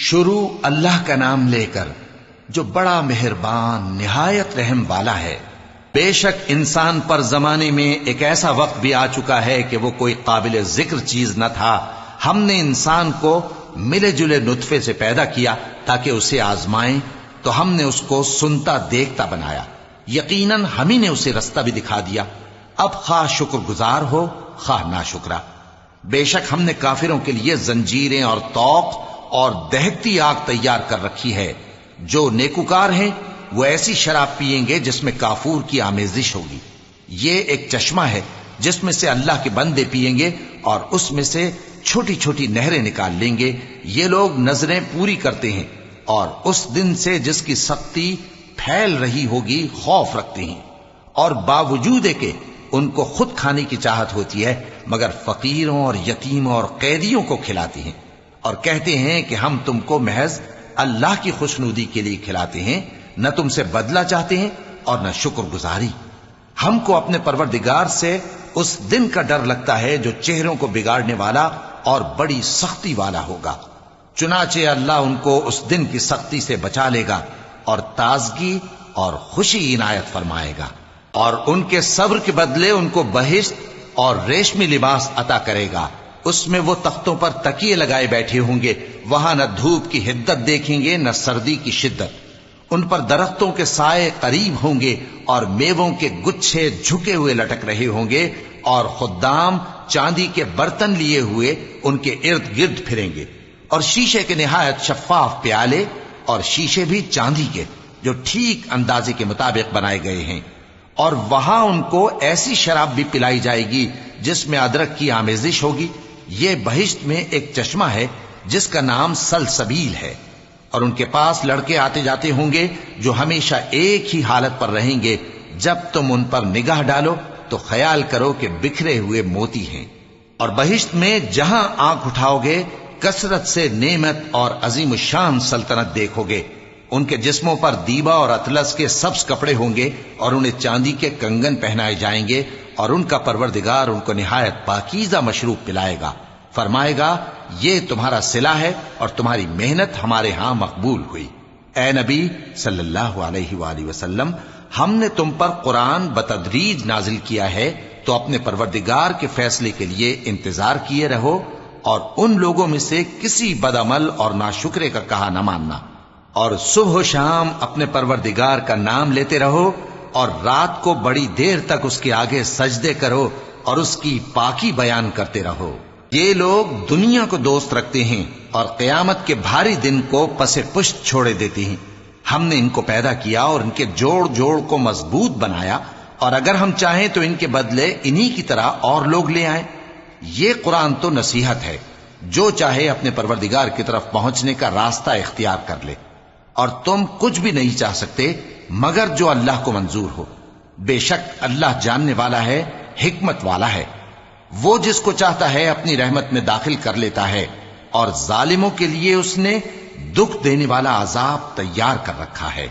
شروع اللہ کا نام لے کر جو بڑا مہربان نہایت رحم والا ہے۔ بے شک انسان پر زمانے میں ایک ایسا وقت بھی آ چکا ہے کہ وہ کوئی قابل ذکر چیز نہ تھا۔ ہم نے انسان کو ملے جلے نطفے سے پیدا کیا تاکہ اسے آزمائیں، تو ہم نے اس کو سنتا دیکھتا بنایا، یقیناً ہم ہی نے اسے رستہ بھی دکھا دیا۔ اب خواہ شکر گزار ہو خواہ ناشکرا۔ بے شک ہم نے کافروں کے لیے زنجیریں اور طوق اور دہکتی آگ تیار کر رکھی ہے۔ جو نیکوکار ہیں وہ ایسی شراب پیئیں گے جس میں کافور کی آمیزش ہوگی۔ یہ ایک چشمہ ہے جس میں سے اللہ کے بندے پیئیں گے اور اس میں سے چھوٹی چھوٹی نہریں نکال لیں گے۔ یہ لوگ نظریں پوری کرتے ہیں اور اس دن سے جس کی سختی پھیل رہی ہوگی خوف رکھتے ہیں، اور باوجود کہ ان کو خود کھانے کی چاہت ہوتی ہے مگر فقیروں اور یتیموں اور قیدیوں کو کھلاتی ہیں، اور کہتے ہیں کہ ہم تم کو محض اللہ کی خوشنودی کے لیے کھلاتے ہیں، نہ تم سے بدلہ چاہتے ہیں اور نہ شکر گزاری۔ ہم کو اپنے پروردگار سے اس دن کا ڈر لگتا ہے جو چہروں کو بگاڑنے والا اور بڑی سختی والا ہوگا۔ چنانچہ اللہ ان کو اس دن کی سختی سے بچا لے گا اور تازگی اور خوشی عنایت فرمائے گا، اور ان کے صبر کے بدلے ان کو بہشت اور ریشمی لباس عطا کرے گا۔ اس میں وہ تختوں پر تکیے لگائے بیٹھے ہوں گے، وہاں نہ دھوپ کی حدت دیکھیں گے نہ سردی کی شدت۔ ان پر درختوں کے سائے قریب ہوں گے اور میووں کے گچھے جھکے ہوئے لٹک رہے ہوں گے، اور خدام چاندی کے برتن لیے ہوئے ان کے ارد گرد پھریں گے، اور شیشے کے نہایت شفاف پیالے اور شیشے بھی چاندی کے جو ٹھیک اندازے کے مطابق بنائے گئے ہیں۔ اور وہاں ان کو ایسی شراب بھی پلائی جائے گی جس میں ادرک کی آمیزش ہوگی۔ یہ بہشت میں ایک چشمہ ہے جس کا نام سلسبیل ہے، اور ان کے پاس لڑکے آتے جاتے ہوں گے جو ہمیشہ ایک ہی حالت پر رہیں گے۔ جب تم ان پر نگاہ ڈالو تو خیال کرو کہ بکھرے ہوئے موتی ہیں۔ اور بہشت میں جہاں آنکھ اٹھاؤ گے کثرت سے نعمت اور عظیم الشان سلطنت دیکھو گے۔ ان کے جسموں پر دیبا اور اطلس کے سبز کپڑے ہوں گے، اور انہیں چاندی کے کنگن پہنائے جائیں گے، اور ان کا پروردگار ان کو نہایت پاکیزہ مشروب پلائے گا، فرمائے گا یہ تمہارا صلہ ہے اور تمہاری محنت ہمارے ہاں مقبول ہوئی۔ اے نبی صلی اللہ علیہ وآلہ وسلم، ہم نے تم پر قرآن بتدریج نازل کیا ہے، تو اپنے پروردگار کے فیصلے کے لیے انتظار کیے رہو، اور ان لوگوں میں سے کسی بدعمل اور ناشکرے کا کہا نہ ماننا، اور صبح و شام اپنے پروردگار کا نام لیتے رہو، اور رات کو بڑی دیر تک اس کے آگے سجدے کرو اور اس کی پاکی بیان کرتے رہو۔ یہ لوگ دنیا کو دوست رکھتے ہیں اور قیامت کے بھاری دن کو پس پشت چھوڑے دیتے ہیں۔ ہم نے ان کو پیدا کیا اور ان کے جوڑ جوڑ کو مضبوط بنایا، اور اگر ہم چاہیں تو ان کے بدلے انہی کی طرح اور لوگ لے آئیں۔ یہ قرآن تو نصیحت ہے، جو چاہے اپنے پروردگار کی طرف پہنچنے کا راستہ اختیار کر لے، اور تم کچھ بھی نہیں چاہ سکتے مگر جو اللہ کو منظور ہو۔ بے شک اللہ جاننے والا ہے، حکمت والا ہے۔ وہ جس کو چاہتا ہے اپنی رحمت میں داخل کر لیتا ہے، اور ظالموں کے لیے اس نے دکھ دینے والا عذاب تیار کر رکھا ہے۔